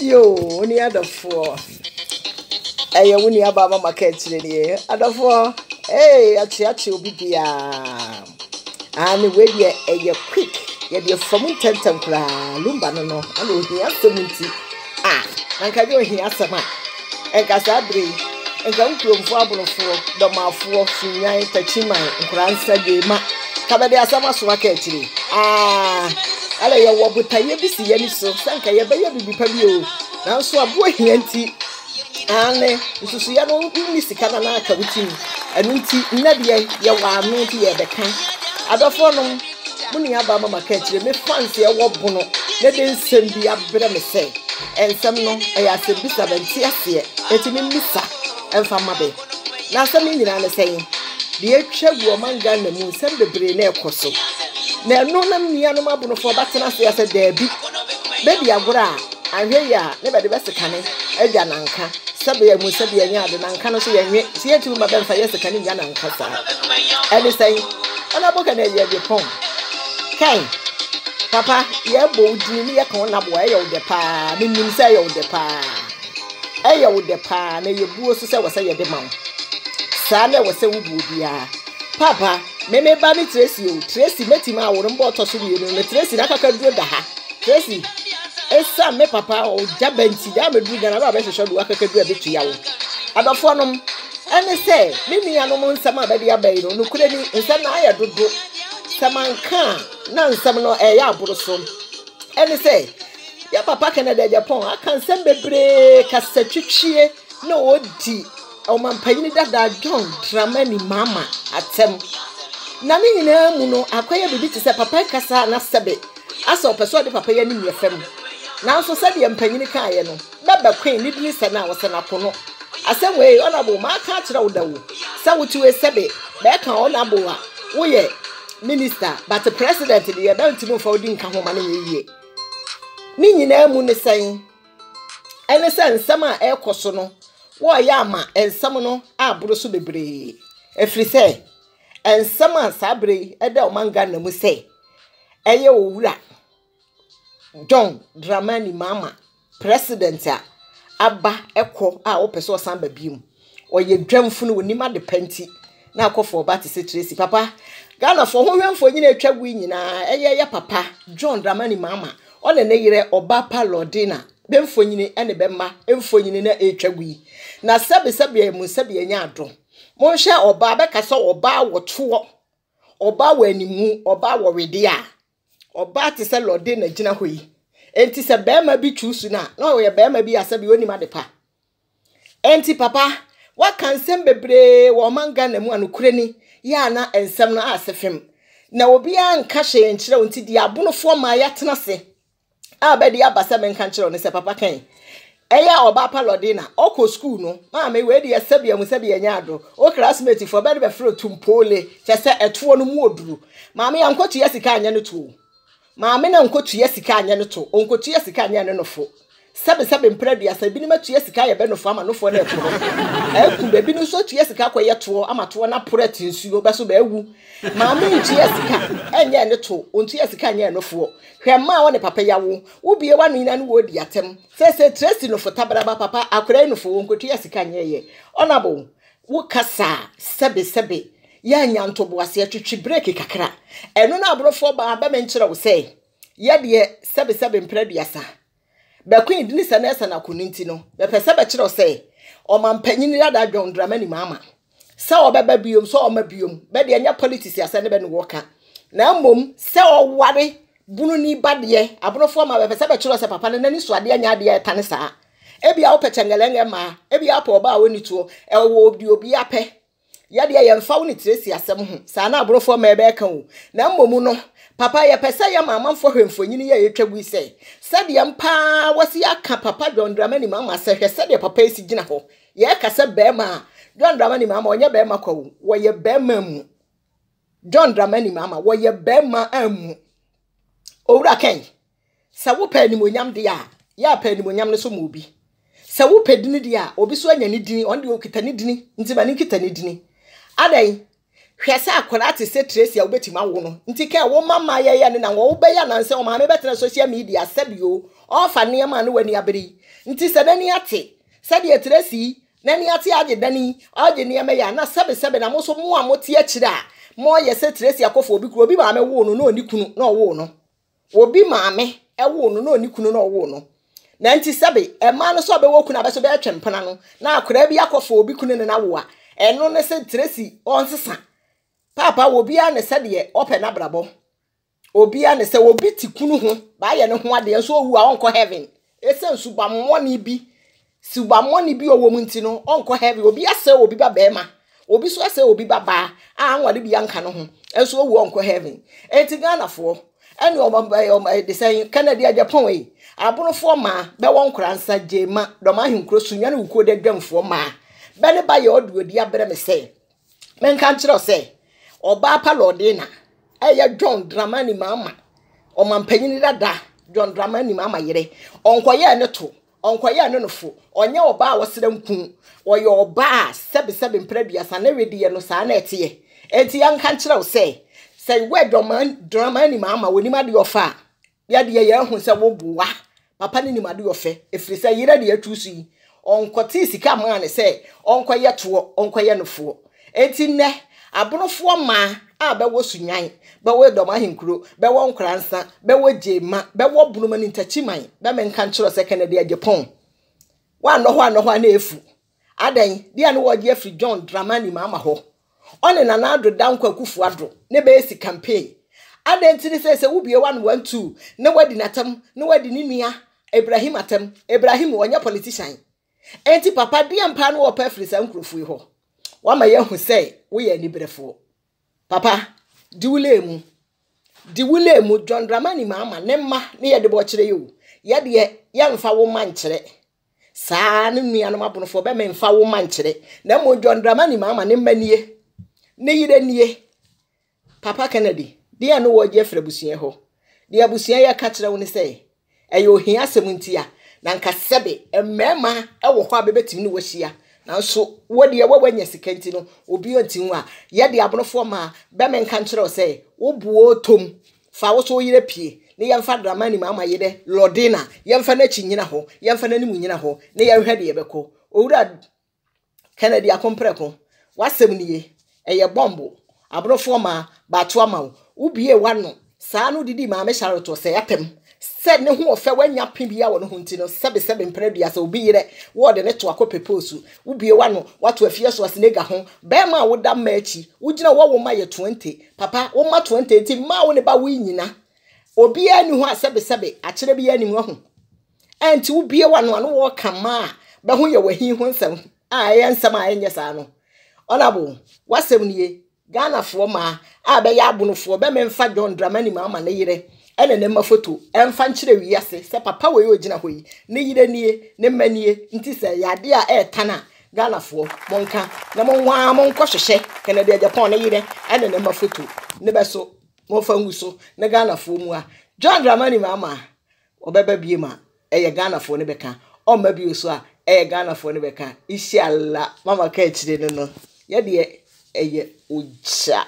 Yo, only other four. Hey, when you have a market here, other four. Hey, actually, be and when you're quick, you're from Tentacla, Lumba, no, I know he has 70. And can you hear some? And Casabri, and come to a fable for the mouth of Sunya, Tachima, and Gransa Gama. Cabada Sama Swaketri. Ala ya wabuta ye bisi yani so sanka ye be ye bibi pa bi o na so abo hianti ane nsusu ya no ni sika na aka wutim anu nti nnade ye wa anu ti ye beka adofo no muni aba mama ka kire me fans ye wo bono ne de nsem bi abre me se ensem no e ya se bisa benti ase etimi misa emfa mabe na asem nyina ne sei de atwa wo manga na mu nsem bebre na ekoso na no na mia no mabuno fo batena se ya se dabi baby agora ahwe ya ne be de besekane agya nanka sabe ya mu sabe ya nya de nanka no so ya nwe tie tu ma be mfa yesekane nya nanka sa ene sai ana boka na ye de pon kai papa ye bo di ni ye kan na bo ye wo de pa minim se ye wo de pa ye wo de pa na ye buo so se wo se ye de man sa na wo se wo bu bia papa meme ba ni Tracy meti ma wo mbo to so wie no Tracy na kaka duro da ha Tracy esa me papa o jabanti da me duro da na ba be hwehwe do kaka duro betu ya wo adofo no ene se mimi ya no mo nsama ba dia bai no kure ni nsa na aya dodo samanka na nsam no e ya aburo so ene se ya papa Canada Japan aka nsam bebre kasa twitwie na odi o mampanyini dada John Dramani mama atem na me nyina mu no akwaya bibi ti se papa kasa na sebe asa opeso de papa ya ni yefem na so se de mpanyini kaaye no baba kwen ni bi se na wo se na kono asem we onabo ma ka kira wo dawo sa wo tiwe sebe be ka onabo a wo ye minister but the president de ya dan timo fa odi nka ho ma na yeye ni nyina mu ne sen ene sen sama ekoso no wo ya ama ensam no aburo so bebre efri se ensam asabre eda omanga na mu se eye owura John Dramani mama president aba eko a opeso samba bium oye dwamfu no woni ma de panti na akofo ba te se Tracy papa Ghana for ho hwemfo nyina atwagu nyina eye ya papa John Dramani mama one ne yire oba palodina bemfo nyine ene bemma emfo nyine na atwagu na sebe mu sebe nya ado mo hye oba bekasa oba woto oba wanimu oba wowede a oba te se lode na gina hoyi enti se bema bi chusu na o ye bema bi asabi woni madepa enti papa wa kansem bebre wo manga na mu anokure ni ya na ensem no asefem na obi anka hye nkire onti di abonofo ma ya tena se abedi abasa menka nkire on se papa kan eya oba palodina oko school no ma me we de asabia mu sabia nya ado o classmate for be fro tumpole chese eto no mu oduru ma me yankotu yesika anya no to ma me na nkotu yesika anya no to onkotu yesika anya no fo sebe mpradu asabi ni matu yesika ye be no fo ama no fo na eto eku be bi no so tu yesika kwaye to ama to na poreti nsuo be so be ewu ma me ntu yesika anya ne to ontu yesika anya no fo hwema wo ne papa yawo wo bie wa no nyina no wo di atem se Tracy no fo tabraba papa akora no fo onkotu yesika anya ye onabo wo kasa sebe ya nya ntobo ase atwitwi break kakra eno na abrofo ba me nkire wo se ye de sebe mpradu asa ba queen ni sanesa na kuninti no be pese be kire wo se o mampanyini da John Dramani mama se obeba biom so o ma biom be de anya politics asa ne be no woka na mom se o ware bunu ni bade abrofo ma be pese be kire wo se papa ne nani so ade anya ade tane saa ebia wo pechengelenge ma ebia pa oba woni tuo e wo obi ape yade ye mfa wo ni Tracy asem ho saa na abrofo ma ebe ka wo na mmomu no papa ye pese ye mama mfo hwemfonyini ye yetwagu se de mpa wasi aka papa John Dramani mama se hwe de papa esi gina ho ye kasa bema John Dramani mama onye bema kwa wo ye bema mu John Dramani mama wo ye bema amu owura ken sa wo pa ni monyam de ya pa ni monyam ne so mu obi sa wo pa dini de obi so anya ni dini on de okita ni dini nti ba ni kita ni dini adan hwese akola te se Tracy a obetima wo no nti ka wo mama ye ne na wo be ya na nse o ma me betena social media sabio ofa niema no wani abiri nti se dani ate se de Tracy nani ate age dani age niema ya na sebe na mo so mo amote akire a mo ye se Tracy akofo obi kuro obi maame wo no na oni kunu na owo no obi maame ewo no na oni kunu na owo no na nti sebe ema no so be wo kunu abeso be atwempana no na akora bi akofo obi kunu ne na wo a eno ne se Tracy onsesa papa obi a ne se de open abrabo obi a ne se obi tikunu ho ba ye ne ho ade nso owu a onko heaven ese subamoni bi owo mu nti no onko heaven obi ase obi ba bema obi so ase obi ba ba a anwade bi anka no ho enso owu onko heaven enti Ghana fo ene o de say Canada Japan e abonofo ma be won kransa jema doma henkro sunya ne wuko de dwamfo ma be ne ba ye oduodi abere me say men kan kire o say oba pa lodina eye John Dramani mama o mampanyini dada John Dramani mama yire onkoye ne to onkoye ne nofo onye oba a wosere nkun oye oba sebe mpraduasa na wedi ye no saa na etiye enti yan kan kire o say we Dramani mama woni ma de ofa ya de ye hu se wo buwa papa ni ma de ofe efiri se yire de atusu yi onkoti sika ma ne se onkoye to onkoye nofo enti ne abonofo ma a be wo sunyan be wo doma henkuro be wo nkransa be wo jema be wo bunuma ni ntachiman be men kan kiro se Canada Japan wa no ho na efu adan dia no wo je afri John Dramani mama ho one na na ado dan kwakufu ado ne be esi campaign adan tiri se wo bie 112 ne wadi natam ne wadi ni nua Ibrahim atam Ibrahim wonya politician enti papa dia mpa no wo pa afri sa nkrofu ho wa ma ye hu se wo ye nibrefo papa diwule mu John Dramani mama ne ma ne ye de bo kire yo ye de ye mfa wo man kire saa ne nua no mabonofo be me mfa wo man kire na mo John Dramani mama ne manie ne yire nie papa Kennedy dia no wo je fra busuye ho dia busuye ya ka kire wo ne se eyo hia semuntia na nka sebe emmema ewo ho abebetim ne wahia nanso wodi ye wawanya sikanti no obi ontinwu a ye de abonofo ma be men kan kire o say wo buo tom fa wo so yire pie ne yemfa Dramani mama yede lodina yemfa na chinyina ho yemfa na nimu nyina ho ne ye hwede ye beko owura Kennedy akompreko wasem niye eye bombo abonofo ma ba to ama wo bie wano saa no didi ma me sharoto say yapem said ne ho ofa wanya pibia wo no hunti no sebe mpraduasa obi yire wo de ne to akopeposu wo bie wano wato afie so asenega ho be ma wo da machi wo gina wo ma ye 20 papa wo ma 20 ti ma wo ne ba wo nyina obi ani ho sebe akire bi ani ho enti wo bie wano ano wo kama be ho ye wahi ho nsem a ye nsem a enye saa no onabo wasem niye Ghana fo ma a be ya abonofo be me mfa John Dramani mama ne yire ene ne ma foto emfa nkire wiase se papa we ogina hoyi ne yire nie ne manie nti se yade a etana Ghana fo monka na monwa monko hwehwe Canada Japan ne yire ene ne ma foto ne beso mo fa nguso ne Ghana fo mu a John Dramani mama obeba bie ma eye Ghana fo ne beka o ma bi so a eye Ghana fo ne beka inshallah mama ka chire no ye de eye oja